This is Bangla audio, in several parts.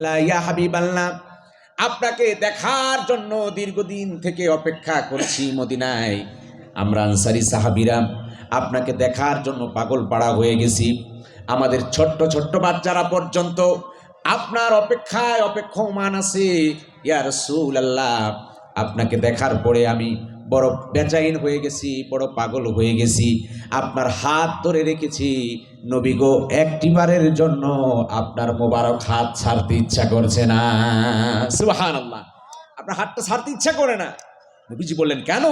ইয়া হাবিবাল্লাহ, আপনাকে দেখার জন্য দীর্ঘদিন থেকে অপেক্ষা করছি মদিনায়। আমরা আনসারী সাহাবীরা আপনাকে দেখার জন্য পাগল পাড়া হয়ে গেছি। আমাদের ছোট্ট ছোট্ট বাচ্চারা পর্যন্ত আপনার অপেক্ষায় অপেক্ষমান আছে। ইয়া রাসূলুল্লাহ, আপনাকে দেখার পরে আমি বড় বেচাইন হয়ে গেছি, বড় পাগল হয়ে গেছি। আপনার হাত ধরে রেখেছি নবী গো, একটিবারের জন্য আপনার মোবারক হাত ছাড়তে ইচ্ছা করছে না। সুবহানাল্লাহ, আপনার হাতটা ছাড়তে ইচ্ছা করে না। নবীজি বললেন কেন?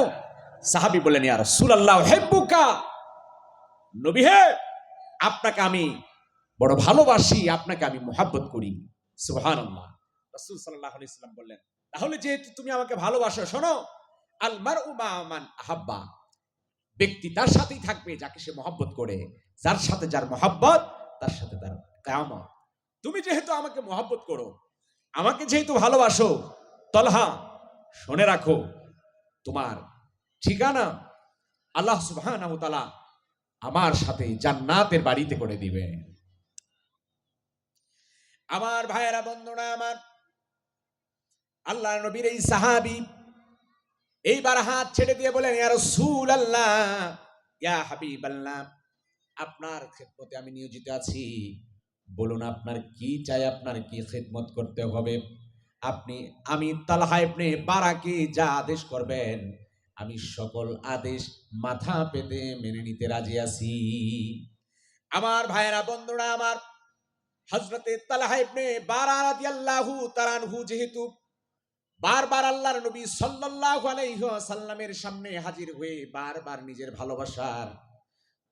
সাহাবী বললেন ইয়া রাসূলুল্লাহ হিব্বুকা, নবী হে, আপনাকে আমি বড় ভালোবাসি, আপনাকে আমি মোহাব্বত করি। সুবহানাল্লাহ। রাসূল সাল্লাল্লাহু আলাইহি ওয়াসাল্লাম বললেন, তাহলে যেহেতু তুমি আমাকে ভালোবাসো, শোনো, আল মারউ মা মান আহাব্বা, ব্যক্তি তার সাথেই থাকবে যাকে সে মহব্বত করে। যার সাথে যার মহব্বত, তার সাথে তার কিয়ামত। তুমি যেহেতু আমাকে মহব্বত করো, আমাকে যেহেতু ভালোবাসো, তলহা শুনে রাখো, তোমার ঠিকানা আল্লাহ সুবহানাহু ওয়া তাআলা আমার সাথে জান্নাতের বাড়িতে করে দিবে। আমার ভাইয়েরা, বন্ধুরা আমার, আল্লাহ নবীর এই সাহাবী এইবার হাত ছেড়ে দিয়ে বলেন ইয়া রাসূলুল্লাহ, ইয়া হাবিবাল্লাহ, আপনার খেদমতে আমি নিয়োজিত আছি। বলুন আপনার কি চাই, আপনার কি খেদমত করতে হবে? আমি তালহা ইবনে বারাকে যা আদেশ করবেন, আমি সকল আদেশ মাথা পেতে মেনে নিতে রাজি আছি। আমার ভাইয়েরা, বন্ধুরা আমার, হযরতে তালহা ইবনে বারা রাদিয়াল্লাহু তাআলা আনহু যেহেতু বারবার আল্লাহর নবী সাল্লাল্লাহু আলাইহি ওয়াসাল্লামের সামনে হাজির হয়ে বারবার নিজের ভালোবাসার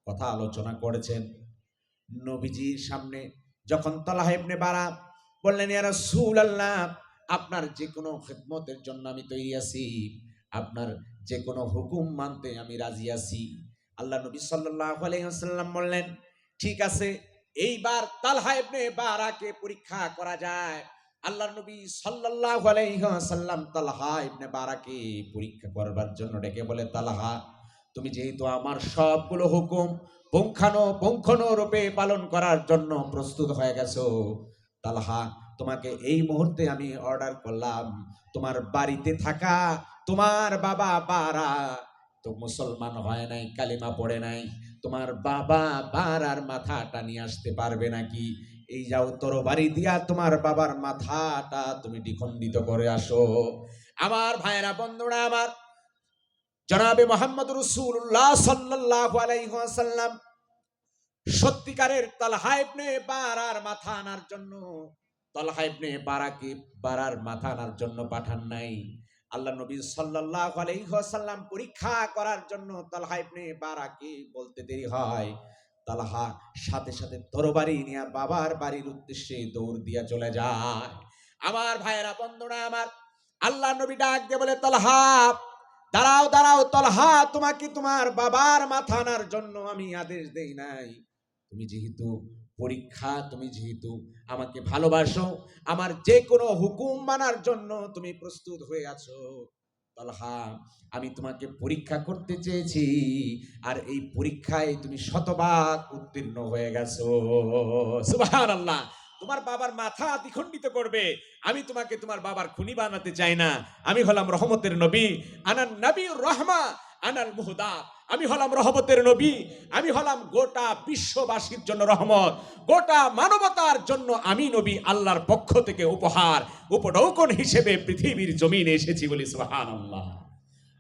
কথা আলোচনা করেছেন, নবীজির সামনে যখন তালহা ইবনে বারা বললেন ইয়া রাসূলুল্লাহ, আপনার যে কোনো খেদমতের জন্য আমি তৈরি আছি, আপনার যে কোনো হুকুম মানতে আমি রাজি আছি, আল্লাহ নবী সাল্লাল্লাহু আলাইহি ওয়াসাল্লাম বললেন ঠিক আছে, এইবার তালহা ইবনে বারাকে পরীক্ষা করা যায়। আল্লাহর নবী সাল্লাল্লাহু আলাইহি ওয়াসাল্লাম তালহা ইবনে বারাকে পরীক্ষা করবার জন্য ডেকে বলে, তালহা, তুমি যেহেতু আমার সবগুলো হুকুম পুঙ্খানুপুঙ্খরূপে পালন করার জন্য প্রস্তুত হয়ে গেছো, তালহা, তোমাকে এই মুহূর্তে আমি অর্ডার করলাম, তোমার বাড়িতে থাকা তোমার বাবা বারা তো মুসলমান হয় নাই, কালিমা পড়ে নাই, তোমার বাবা বারার মাথাটা নিয়ে আসতে পারবে নাকি? এই যাও, তরবারি দিয়া তোমার বাবার মাথাটা তুমি দ্বিখণ্ডিত করে আসো। আমার ভাইয়েরা, বন্ধুরা আমার, জনাবে মুহাম্মদ রাসূলুল্লাহ সাল্লাল্লাহু আলাইহি ওয়াসাল্লাম সত্যিকারের তালহা ইবনে বারার মাথা আনার জন্য, তালহা ইবনে বারাকে বারার মাথা আনার জন্য পাঠান নাই। আল্লাহ নবী সাল্লাল্লাহু আলাইহি ওয়াসাল্লাম পরীক্ষা করার জন্য তালহা ইবনে বারাকে বলতে দেরি হয়, তালহা সাথে সাথে তরবারি নিয়ে বাবার বাড়ির উদ্দেশ্যে দৌড় দিয়া চলে যায়। আমার ভাইয়েরা, বন্ধুরা আমার, আল্লাহ নবী ডাক দিয়ে বলে, তালহা দাঁড়াও দাঁড়াও, তালহা, তোমাকে তোমার বাবার মাথা আনার জন্য আমি আদেশ দেই নাই। তুমি যেহেতু তুমি যেহেতু আমাকে ভালোবাসো, আমার যে কোনো হুকুম মানার জন্য তুমি প্রস্তুত হয়ে আছো, তালহা, আমি তোমাকে পরীক্ষা করতে চেয়েছি, আর এই পরীক্ষায় তুমি শতভাগ উত্তীর্ণ হয়ে গেছো। সুবহানাল্লাহ। তোমার বাবার মাথা দ্বিখণ্ডিত করবে, আমি তোমাকে তোমার বাবার খুনি বানাতে চাই না। আমি হলাম রহমতের নবী, আনান নবীর রহমা আনাল মুহদা, আমি হলাম রহমতের নবী, আমি হলাম গোটা বিশ্ববাসীর জন্য রহমত, গোটা মানবতার জন্য আমি নবী আল্লাহর পক্ষ থেকে উপহার উপঢৌকন হিসেবে পৃথিবীর জমিনে এসেছি বলি সুবহানাল্লাহ।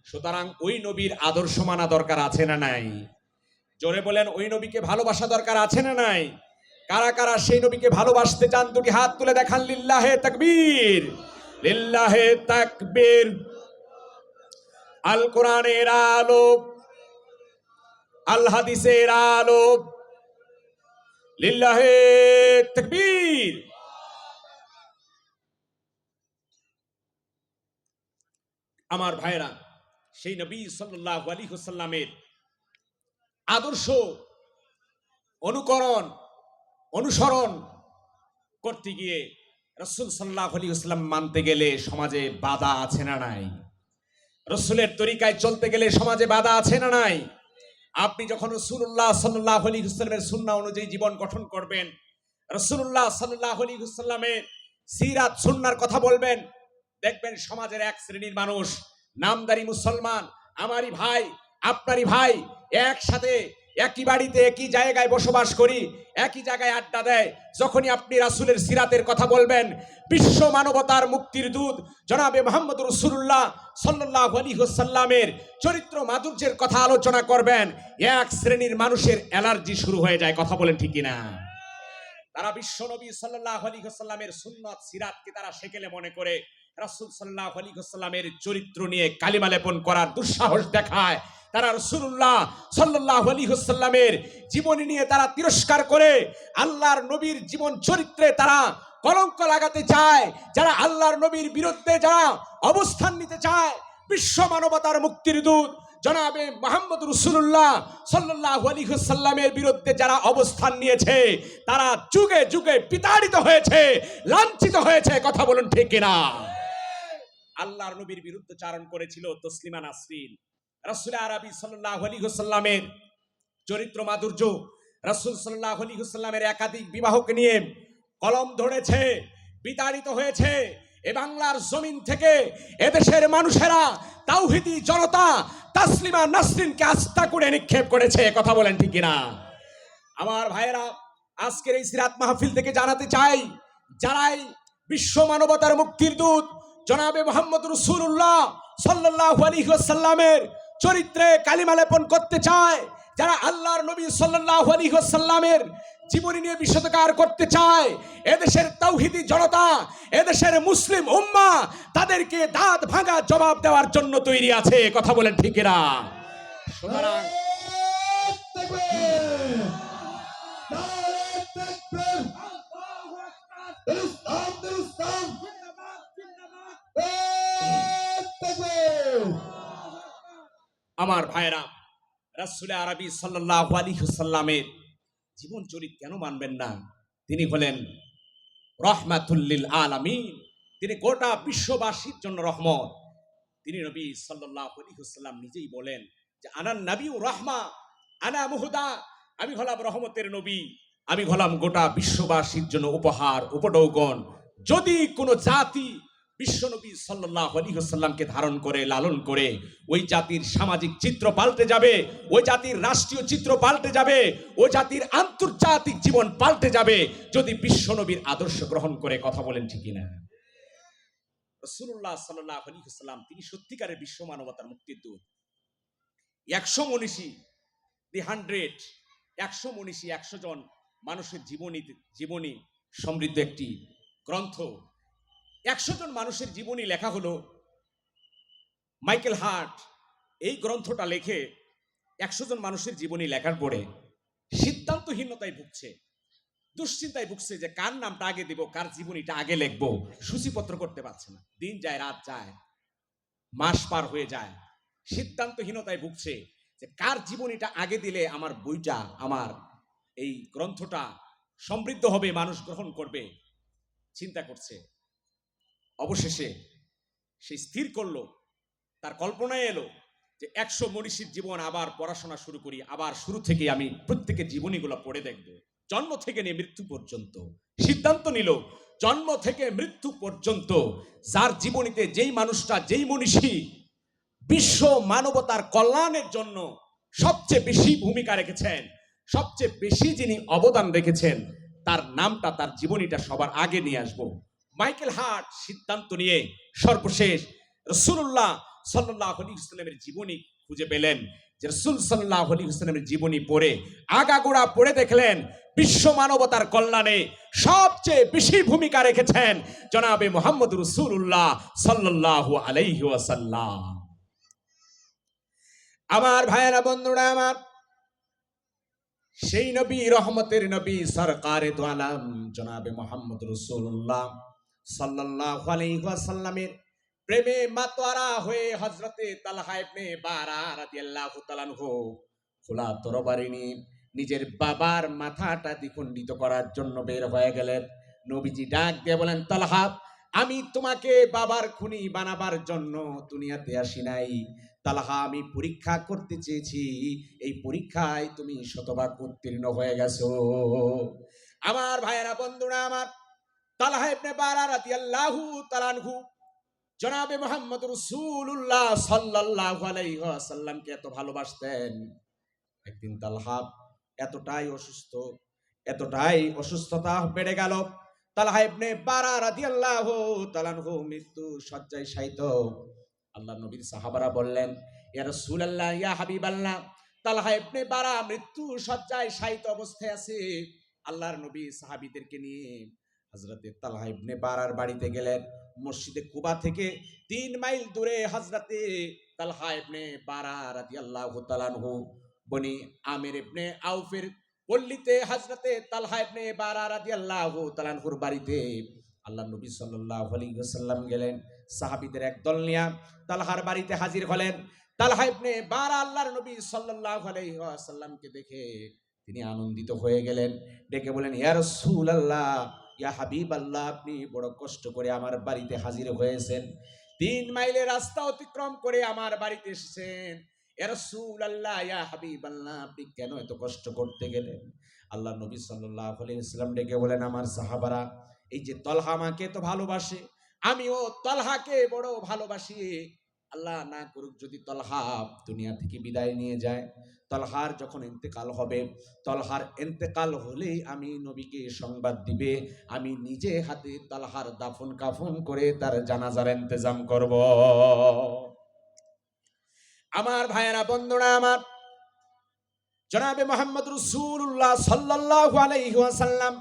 সুতরাং ওই নবীর আদর্শ মানা দরকার আছে না নাই? জোরে বলেন, ওই নবীকে ভালোবাসা দরকার আছে না নাই? কারা কারা সেই নবীকে ভালোবাসতে চান দুটি হাত তুলে দেখান। লিল্লাহে তাকবীর, লিল্লাহে তাকবীর। আল কোরআনের আলো, আল হাদিসের আলো, লিল্লাহে তাকবীর। আমার ভাইরা, সেই নবী সাল্লাল্লাহু আলাইহি ওয়াসাল্লামের আদর্শ অনুসরণ করতে গিয়ে রাসূল সাল্লাল্লাহু আলাইহি ওয়াসাল্লাম মানতে গেলে সমাজে বাধা আছে না নাই? রাসূলের তরিকায় চলতে গেলে সমাজে বাধা আছে না নাই? আপনি যখন রাসূলুল্লাহ সাল্লাল্লাহু আলাইহি ওয়াসাল্লামের সুন্নাহ অনুযায়ী জীবন গঠন করবেন, রাসূলুল্লাহ সাল্লাল্লাহু আলাইহি ওয়াসাল্লামের সিরাত সুন্নাহর কথা বলবেন, দেখবেন সমাজের এক শ্রেণীর মানুষ, নামদারি মুসলমান, আমারই ভাই আপনারই ভাই, একসাথে একই বাড়িতে একই জায়গায় বসবাস করি, একই জায়গায় আড্ডা দেয়। যখনই আপনি রাসূলের সিরাতের কথা বলবেন, বিশ্ব মানবতার মুক্তির দূত জনাবে মুহাম্মদ রাসূলুল্লাহ সাল্লাল্লাহু আলাইহি ওয়াসাল্লামের চরিত্র মাধুর্যের কথা আলোচনা করবেন, এক শ্রেণীর মানুষের অ্যালার্জি শুরু হয়ে যায়। কথা বলেন ঠিক কিনা? তারা বিশ্ব নবী সাল্লাল্লাহু আলাইহি ওয়াসাল্লামের সুন্নাত সিরাতকে তারা সেকেলে মনে করে রাসূল সাল্লাল্লাহু আলাইহি ওয়াসাল্লামের চরিত্র নিয়ে কালিমা লেপন করার দুঃসাহস দেখায়। তারা রাসূলুল্লাহ সাল্লাল্লাহু আলাইহি ওয়াসাল্লামের জীবনী নিয়ে তারা তিরস্কার করে আল্লাহর নবীর জীবন চরিত্রে তারা কলঙ্ক লাগাতে চায়। যারা আল্লাহর নবীর বিরুদ্ধে যারা অবস্থান নিতে চায়, বিশ্ব মানবতার মুক্তির দূত জনাবে মুহাম্মদ রাসূলুল্লাহ সাল্লাল্লাহু আলাইহি ওয়াসাল্লামের বিরুদ্ধে যারা অবস্থান নিয়েছে, তারা যুগে যুগে বিতাড়িত হয়েছে, লাঞ্ছিত হয়েছে। কথা বলুন ঠিক কিনা? আল্লাহর নবীর বিরুদ্ধে চারণ করেছিল তসলিমা নাসরিন। রাসূল আরবি সাল্লাল্লাহু আলাইহি ওয়াসাল্লামের চরিত্র মাধুর্য, রাসূল সাল্লাল্লাহু আলাইহি ওয়াসাল্লামের একাধিক বিবাহকে নিয়ে কলম ধরেছে, বিতাড়িত হয়েছে। এ বাংলার জমিন থেকে এদেশের মানুষেরা, তাওহীদি জনতা তাসলিমা নাসরিনকে আস্থা করে নিক্ষেপ করেছে। কথা বলেন ঠিক কিনা? আমার ভাইয়েরা, আজকের এই সিরাত মাহফিল থেকে জানাতে চাই, যারাই বিশ্ব মানবতার মুক্তির দূত জনাবে মুহাম্মদ রাসূলুল্লাহ সাল্লাল্লাহু আলাইহি ওয়াসাল্লামের চরিত্রে কালিমা লেপন করতে চায়, যারা আল্লাহর নবী সাল্লাল্লাহু আলাইহি ওয়াসাল্লামের জীবনী নিয়ে বিশ্বকার করতে চায়, এদেশের তাওহীদি জনতা, এদেশের মুসলিম উম্মাহ তাদেরকে দাঁত ভাঙা জবাব দেওয়ার জন্য তৈরি আছে। কথা বলেন ঠিক কিনা? সুতরাং আমার ভাইরা, রাসূল আরবি সাল্লাল্লাহু আলাইহি ওয়াসাল্লামের জীবন চরিত্র কেন মানবেন না? তিনি হলেন রাহমাতুল লিল আলামিন, তিনি গোটা বিশ্ববাসীর জন্য রহমত। তিনি নবী সাল্লাল্লাহু আলাইহি ওয়াসাল্লাম নিজেই বলেন যে আনান নবী রাহমা আনা মুহদা, আমি হলাম রহমতের নবী, আমি হলাম গোটা বিশ্ববাসীর জন্য উপহার উপঢৌকন। যদি কোনো জাতি বিশ্বনবী সাল্লাল্লাহু আলাইহি ওয়াসাল্লামকে ধারণ করে লালন করে, ওই জাতির সামাজিক চিত্র পাল্টে যাবে, ওই জাতির রাষ্ট্রীয় চিত্র পাল্টে যাবে, ওই জাতির আন্তর্জাতিক জীবন পাল্টে যাবে যদি বিশ্বনবীর আদর্শ গ্রহণ করে। কথা বলেন ঠিক কিনা? রাসূলুল্লাহ সাল্লাল্লাহু আলাইহি ওয়াসাল্লাম তিনি সত্যিকারের বিশ্ব মানবতার মুক্তির দূত। 100 মনীষী, দি 100 মনীষী, 100 জন মানুষের জীবনী সমৃদ্ধ একটি গ্রন্থ। 100 জন মানুষের জীবনী লেখা হলো। মাইকেল হার্ট এই গ্রন্থটা লেখে 100 জন মানুষের জীবনী লেখার পরে সিদ্ধান্তহীনতায় ভুগছে, দুশ্চিন্তায় ভুগছে যে কার নামটা আগে দেব, কার জীবনীটা আগে লিখবো। সূচিপত্র করতে পারছে না। দিন যায়, রাত যায়, মাস পার হয়ে যায়, সিদ্ধান্তহীনতায় ভুগছে যে কার জীবনীটা আগে দিলে আমার বইটা, আমার এই গ্রন্থটা সমৃদ্ধ হবে, মানুষ গ্রহণ করবে। চিন্তা করছে। অবশেষে সে স্থির করলো, তার কল্পনায় এলো যে 100 মনীষীর জীবন আবার পড়াশোনা শুরু করি, আবার শুরু থেকে আমি প্রত্যেকের জীবনীগুলো পড়ে দেখব, জন্ম থেকে নিয়ে মৃত্যু পর্যন্ত। সিদ্ধান্ত নিল জন্ম থেকে মৃত্যু পর্যন্ত যার জীবনীতে যেই মানুষটা, যেই মনীষী বিশ্ব মানবতার কল্যাণের জন্য সবচেয়ে বেশি ভূমিকা রেখেছেন, সবচেয়ে বেশি যিনি অবদান রেখেছেন, তার নামটা, তার জীবনীটা সবার আগে নিয়ে আসবো। মাইকেল হার্ট সিদ্ধান্ত নিয়ে সর্বশেষ রাসূলুল্লাহ সাল্লাল্লাহু আলাইহি ওয়াসাল্লামের জীবনী খুঁজে পেলেন। যে রাসূল সাল্লাল্লাহু আলাইহি ওয়াসাল্লামের জীবনী পড়ে, আগাগোড়া পড়ে দেখলেন বিশ্ব মানবতার কল্যাণে সবচেয়ে বেশি ভূমিকা রেখেছেন জনাবে মুহাম্মদ রাসূলুল্লাহ সাল্লাল্লাহু আলাইহি ওয়াসাল্লাম। আমার ভাইয়েরা, বন্ধুরা আমার, সেই নবী, রহমতের নবী, সরকারে দু আলম জনাবে মুহাম্মদ রাসূলুল্লাহ সাল্লাল্লাহু আলাইহি ওয়াসাল্লামের প্রেমে মাতোয়ারা হয়ে হযরতে তালহা ইবনে বারা রাদিয়াল্লাহু তাআলা আনহু খোলা তরবারি নিয়ে নিজের বাবার মাথাটা দ্বিখণ্ডিত করার জন্য বের হয়ে গেলেন। নবীজি ডাক দিয়ে বলেন, তালহা, আমি তোমাকে বাবার খুনি বানাবার জন্য দুনিয়াতে আসি নাই। তালহা, আমি পরীক্ষা করতে চেয়েছি, এই পরীক্ষায় তুমি শতভাগ উত্তীর্ণ হয়ে গেছো। আমার ভাইয়েরা, বন্ধুরা আমার, তালহা ইবনে বারা রাদিয়াল্লাহু তাআলা আনহু জনাবে মুহাম্মদ রাসূলুল্লাহ সাল্লাল্লাহু আলাইহি ওয়াসাল্লামকে এত ভালোবাসতেন। একদিন তালহা এতটাই অসুস্থতা বেড়ে গেল। তালহা ইবনে বারা রাদিয়াল্লাহু তাআলা আনহু মৃত্যু শয্যায় শায়িত। আল্লাহর নবীর সাহাবারা বললেন, ইয়া রাসূলুল্লাহ, ইয়া হাবিবাল্লাহ, তালহা ইবনে বারা মৃত্যু শয্যায় শায়িত অবস্থায় আছে। আল্লাহর নবী সাহাবীদেরকে নিয়ে হযরতে তালহা ইবনে বারার বাড়িতে গেলেন। মসজিদে কুবা থেকে 3 মাইল দূরে হযরতে তালহা ইবনে বারা রাদিয়াল্লাহু তাআলা আনহু বনি আমির ইবনে আউফের পল্লীতে হযরতে তালহা ইবনে বারা রাদিয়াল্লাহু তাআলা আনহুর বাড়িতে আল্লাহর নবী সাল্লাল্লাহু আলাইহি ওয়াসাল্লাম গেলেন। সাহাবীদের একদল নিয়ে তালহার বাড়িতে হাজির হলেন। তালহা ইবনে বারা আল্লাহর নবী সাল্লাল্লাহু আলাইহি ওয়াসাল্লামকে দেখে তিনি আনন্দিত হয়ে গেলেন। ডেকে বলেন, ইয়া রাসূলুল্লাহ, ইয়া হাবিবাল্লাহ, আপনি বড় কষ্ট করে আমার বাড়িতে হাজির হয়েছেন। 3 মাইলের রাস্তা অতিক্রম করে আমার বাড়িতে এসেছেন। ইয়া রাসূলুল্লাহ, ইয়া হাবিবাল্লাহ, আপনি কেন এত কষ্ট করতে গেলেন? আল্লাহর নবী সাল্লাল্লাহু আলাইহি ওয়াসাল্লাম ডেকে বলেন, আমার সাহাবারা, এই যে তলহা আমাকে তো ভালোবাসে, আমিও তলহাকে বড় ভালোবাসি। আল্লাহ না করুক যদি তলহা দুনিয়া থেকে বিদায় নিয়ে যায়, তলহার যখন ইন্তেকাল হবে, তলহার ইন্তেকাল হলেই আমি নবীকে সংবাদ দিবে, আমি নিজে হাতে তলহার দাফন কাফন করে তার জানাজার ইন্তজাম করব। আমার ভাইয়েরা, বন্ধুরা আমার, জনাবে মুহাম্মদ রাসূলুল্লাহ সাল্লাল্লাহু আলাইহি ওয়াসাল্লাম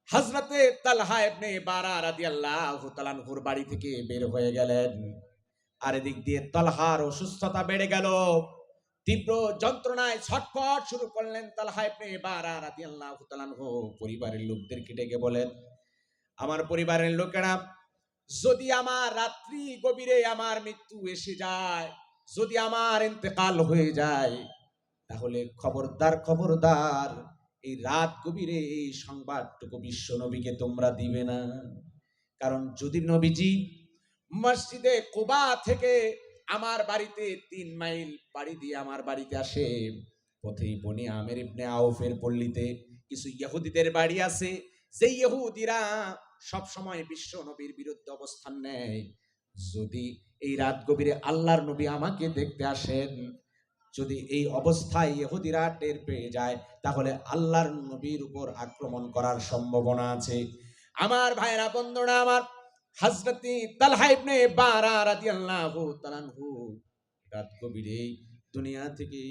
হযরতে তালহা ইবনে বারা রাদিয়াল্লাহু তাআলা আনহুর বাড়ি থেকে বের হয়ে গেলেন। আর এদিক দিয়ে তালহার অসুস্থতা বেড়ে গেল। তীব্র যন্ত্রণায় ছটফট শুরু করলেন তালহা ইবনে বারা রাদিয়াল্লাহু তাআলা আনহু। পরিবারের লোকদেরকে ডেকে বলেন, আমার পরিবারের লোকেরা, যদি আমার রাত্রি গভীরে আমার মৃত্যু এসে যায়, যদি আমার ইন্তেকাল হয়ে যায়, তাহলে খবরদার এই রাত গভীরে এই সংবাদটুকু বিশ্ব নবীকে তোমরা দিবে না। কারণ যদি নবীজি মসজিদে কুবা থেকে আমার বাড়িতে 3 মাইল পাড়ি দিয়ে আমার বাড়িতে আসে, পথেই বনি আমির ইবনে আউফের পল্লীতে কিছু ইহুদিদের বাড়ি আছে, সেই ইহুদিরা সব সময় বিশ্ব নবীর বিরুদ্ধে অবস্থান নেয়। যদি এই রাত গভীরে আল্লাহর নবী আমাকে দেখতে আসেন, যদি এই অবস্থায় ইহুদিরা টের পেয়ে যায়, তাহলে আল্লাহর নবীর উপর আক্রমণ করার সম্ভাবনা আছে। আমার ভাইরা, বন্ধুরা আমার, হযরতে তালহা ইবনে বারা রাদিয়াল্লাহু তাআলা আনহু রাত গভীরে দুনিয়া থেকে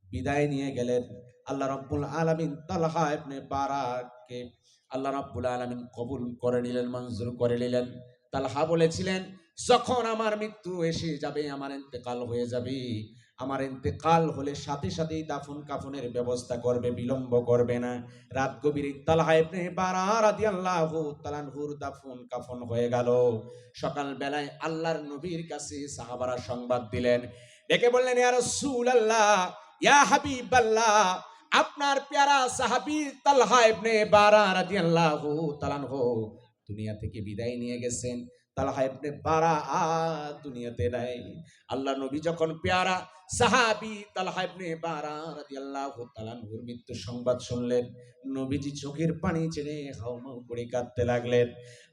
বিদায় নিয়ে গেলেন। আল্লাহ রাব্বুল আলামিন তালহা ইবনে বারাকে আল্লাহ রাব্বুল আলামিন কবুল করে নিলেন, মঞ্জুর করে নিলেন। তালহা বলেছিলেন, যখন আমার মৃত্যু এসে যাবে, আমার ইন্তেকাল হয়ে যাবে, আমার ইন্তেকাল হলে সাথে সাথেই দাফন কাফনের ব্যবস্থা করবে, বিলম্ব করবে না। রাত গভীরে তালহা ইবনে বারা রাদিয়াল্লাহু তাআলা আনহুর দাফন কাফন হয়ে গেল। সকাল বেলায় আল্লাহর নবীর কাছে সাহাবারা সংবাদ দিলেন, ডেকে বললেন, ইয়া রাসূলুল্লাহ, ইয়া হাবিবাল্লাহ, আপনার প্যারা সাহাবী তালহা ইবনে বারা রাদিয়াল্লাহু তাআলা আনহু দুনিয়া থেকে বিদায় নিয়ে গেছেন। তালহা ইবনে বারা দুনিয়াতে নাই। আল্লাহ নবী যখন পেয়ারা সাহাবী তালহা ইবনে বারা রাদিয়াল্লাহু তাআলা আনহুর মৃত্যু সংবাদ শুনলেন, নবীজি চোখের পানি ছেড়ে হাউমাউ করে কাঁদতে লাগলেন।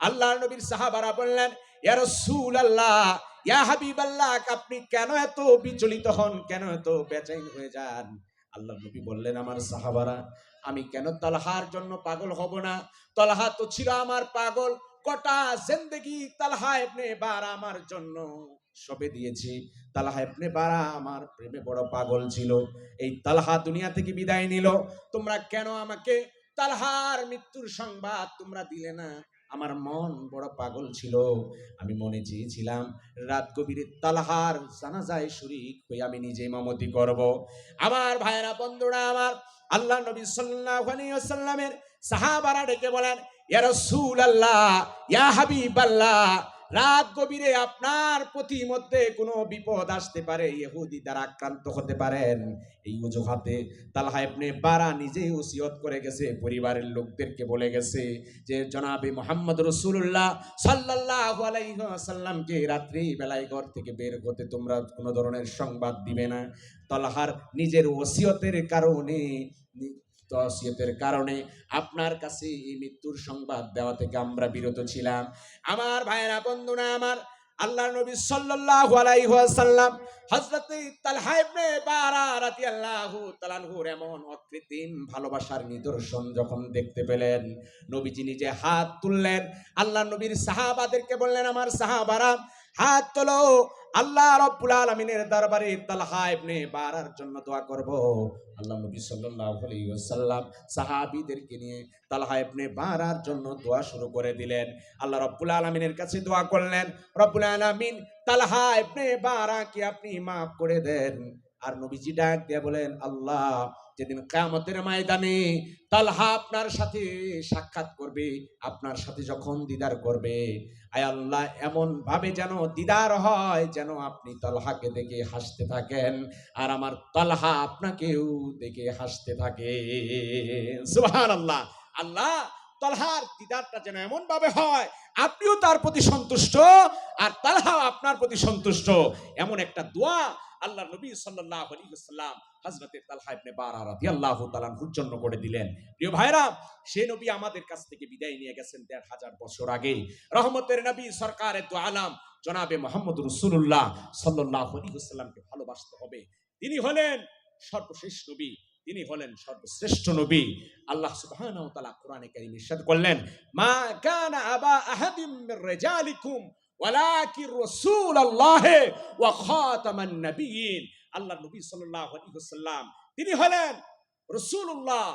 আল্লাহর নবীর সাহাবারা বললেন, ইয়া রাসূলুল্লাহ, ইয়া হাবিবাল্লাহ, আপনি কেন এত বিচলিত হন, কেন এত বেচैन হয়ে যান? আল্লাহর নবী বললেন, আমার সাহাবারা, আমি কেন তালহার জন্য পাগল হব না? তালহা তো ছিল আমার পাগল। গোটা জিন্দেগি তালহা ইবনে বারা আমার জন্য সবে দিয়েছি। তালহা ইবনে বারা আমার প্রেমে বড় পাগল ছিল। এই তালহা দুনিয়া থেকে বিদায় নিল, তোমরা কেন আমাকে তালহার মৃত্যুর সংবাদ তোমরা দিলে না? আমার মন বড় পাগল ছিল, আমি মনে চেয়েছিলাম রাত গভীরে তালহার জানাজায় শরীক হয়ে আমি নিজে ইমামতি করব। আমার ভাইয়েরা, বন্ধুরা আমার, আল্লাহ নবী সাল্লাল্লাহু আলাইহি ওয়াসাল্লামের সাহাবারা ডেকে বলেন, ইয়া রাসূলুল্লাহ, ইয়া হাবিবাল্লাহ, রাত গভীরে আপনার প্রতি মধ্যে কোনো বিপদ আসতে পারে, ইহুদি দ্বারা আক্রান্ত হতে পারেন। এই অজুহাতে তালহা ইবনে বারা নিজেই ওসিয়ত করে গেছে, পরিবারের লোকদেরকে বলে গেছে যে জনাবে মুহাম্মদ রাসূলুল্লাহ সাল্লাল্লাহু আলাইহি ওয়াসাল্লামকে রাত্রি বেলায় ঘর থেকে বের হতে তোমরা কোনো ধরনের সংবাদ দিবে না। তালহার নিজের ওসিয়তের কারণে ওসিয়তের কারণে আপনার কাছে এই মৃত্যুর সংবাদ দেওয়া থেকে আমরা বিরত ছিলাম। আমার ভাইয়েরা, বন্ধুরা আমার, আল্লাহর নবী সাল্লাল্লাহু আলাইহি ওয়াসাল্লাম হযরত তালহা ইবনে বারা রাদিয়াল্লাহু তাআলা আনহুর এমন অকৃত্রিম ভালোবাসার নিদর্শন যখন দেখতে পেলেন, নবীজি নিজে হাত তুললেন, আল্লাহর নবীর সাহাবাদেরকে বললেন, আমার সাহাবারা হাত তোলো, আল্লাহ রাব্বুল আলামিনের দরবারে তালহা ইবনে বারার জন্য দোয়া করব। আল্লাহ নবী সাল্লাল্লাহু আলাইহি ওয়াসাল্লাম সাহাবীদেরকে নিয়ে তালহা ইবনে বারার জন্য দোয়া শুরু করে দিলেন। আল্লাহ রাব্বুল আলামিনের কাছে দোয়া করলেন, রব্বুল আলামিন তালহা ইবনে বারাকে আপনি মাফ করে দেন। আর নবীজি ডাক দিয়ে বলেন, আল্লাহ, যেদিন কিয়ামতের ময়দানে তালহা আপনার সাথে সাক্ষাৎ করবে, আপনার সাথে যখন দিদার করবে, আয় আল্লাহ, এমন ভাবে যেন দিদার হয় যেন আপনি তালহাকে দেখে হাসতে থাকেন আর আমার তালহা আপনাকেও দেখে হাসতে থাকে। সুবহানাল্লাহ। আল্লাহ, তালহার দিদারটা যেন এমন ভাবে হয় আপনিও তার প্রতি সন্তুষ্ট আর তালহাও আপনার প্রতি সন্তুষ্ট, এমন একটা দোয়া আল্লাহ নবী সাল্লাল্লাহু আলাইহি ওয়াসাল্লাম হযরতে তালহা ইবনে বারা রাদিয়াল্লাহু তাআলা আনহুর জন্য করে দিলেন। প্রিয় ভাইরা, সেই নবী আমাদের কাছ থেকে বিদায় নিয়ে গেছেন ১৫০০ বছর আগে। রহমতের নবী সরকারে দু আলম জনাবে মুহাম্মদ রাসূলুল্লাহ সাল্লাল্লাহু আলাইহি ওয়াসাল্লামকে ভালোবাসতে হবে। তিনি হলেন সর্বশেষ নবী, তিনি হলেন সর্বশ্রেষ্ঠ নবী। আল্লাহ সুবহানাহু ওয়া তাআলা কোরআনে কারীমে ইরশাদ করলেন, মা কানা আবা আহাদিম মির রিজালিকুম ওয়ালাকির রাসূলুল্লাহ ওয়া খাতামান নবিয়্যিন। আল্লাহ নবী সাল্লাল্লাহু আলাইহি ওয়াসাল্লাম তিনি হলেন রাসূলুল্লাহ।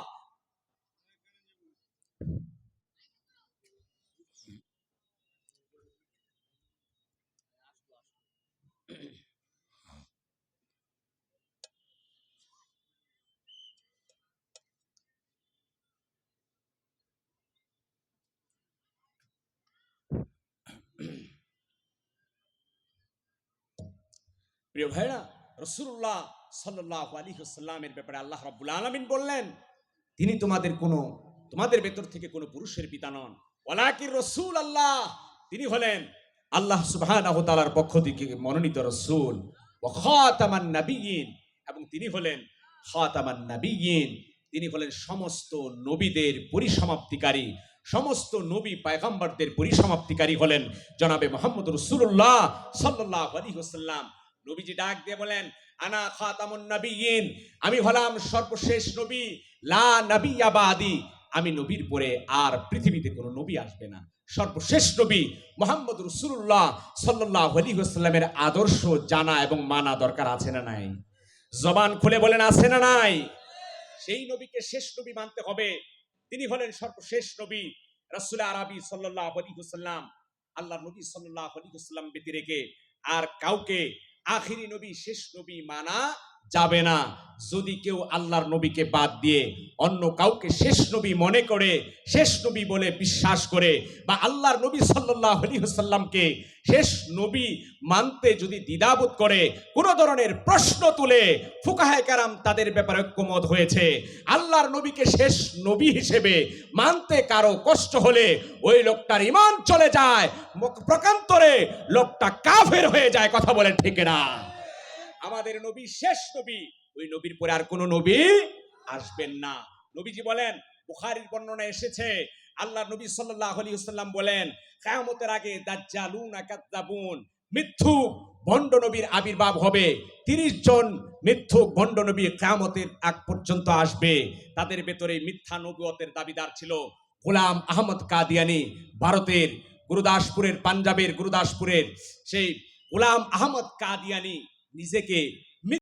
প্রিয় ভাইরা, রাসূলুল্লাহ সাল্লাল্লাহু আলাইহি ওয়াসাল্লামের ব্যাপারে আল্লাহ রাব্বুল আলামিন বললেন, তিনি তোমাদের ভেতর থেকে কোনো পুরুষের পিতা নন, ওয়ালাকির রাসূলুল্লাহ, তিনি হলেন আল্লাহ সুবহানাহু ওয়া তাআলার পক্ষ থেকে মনোনীত রাসূল, ওয়া খাতামান নবিয়্যিন, এবং তিনি হলেন খাতামান নবিয়্যিন, তিনি হলেন সমস্ত নবীদের পরিসমাপ্তিকারী, সমস্ত নবী পয়গম্বরদের পরিসমাপ্তিকারী হলেন জনাবে মুহাম্মদ রাসূলুল্লাহ সাল্লাল্লাহু আলাইহি ওয়াসাল্লাম। নবীজি ডাক দিয়ে বলেন, আনা খাতামুন নবিয়্যিন, আমি হলাম সর্বশেষ নবী, লা নবিয়্যা বাদি, আমি নবীর পরে আর পৃথিবীতে কোনো নবী আসবে না। সর্বশেষ নবী মুহাম্মদ রাসূলুল্লাহ সাল্লাল্লাহু আলাইহি ওয়াসাল্লামের আদর্শ জানা এবং মানা দরকার আছে না নাই? জবান খুলে বলেন, আছে না নাই? সেই নবীকে শেষ নবী মানতে হবে। তিনি হলেন সর্বশেষ নবী, রাসূল আরবী সাল্লাল্লাহু আলাইহি ওয়াসাল্লাম। আল্লাহ নবী সাল্লাল্লাহু আলাইহি ওয়াসাল্লাম ব্যতি রেখে আর কাউকে আখিরি নবী, শেষ নবী মানা যাবে না। যদি কেউ আল্লাহর নবীকে বাদ দিয়ে অন্য কাউকে শেষ নবী মনে করে, শেষ নবী বলে বিশ্বাস করে, বা আল্লাহর নবী সাল্লাল্লাহু আলাইহি ওয়াসাল্লামকে শেষ নবী মানতে যদি দ্বিধাবোধ করে, কোন ধরনের প্রশ্ন তুলে, ফুকাহায়ে কেরাম তাদের ব্যাপারে ঐক্যমত হয়েছে, আল্লাহর নবীকে শেষ নবী হিসেবে মানতে কারো কষ্ট হলে ওই লোকটার ঈমান চলে যায়, প্রকান্তরে লোকটা কাফের হয়ে যায়। কথা বলেন ঠিক না? আমাদের নবী শেষ নবী, ওই নবীর পরে আর কোন নবী আসবেন না। নবীজি বলেন, বুখারীর বর্ণনা এসেছে, আল্লাহর নবী সাল্লাল্লাহু আলাইহি ওয়াসাল্লাম বলেন, কিয়ামতের আগে দাজ্জালুনা কাযাবুন, মিথ্যুক ভণ্ড নবীর আবির্ভাব হবে। 30 জন মিথ্যুক ভণ্ড নবী কিয়ামতের আগ পর্যন্ত আসবে। তাদের ভেতরে মিথ্যা নবুয়তের দাবিদার ছিল গোলাম আহমদ কাদিয়ানী, ভারতের গুরুদাসপুরের, পাঞ্জাবের গুরুদাসপুরের সেই গোলাম আহমদ কাদিয়ানী নিজেকে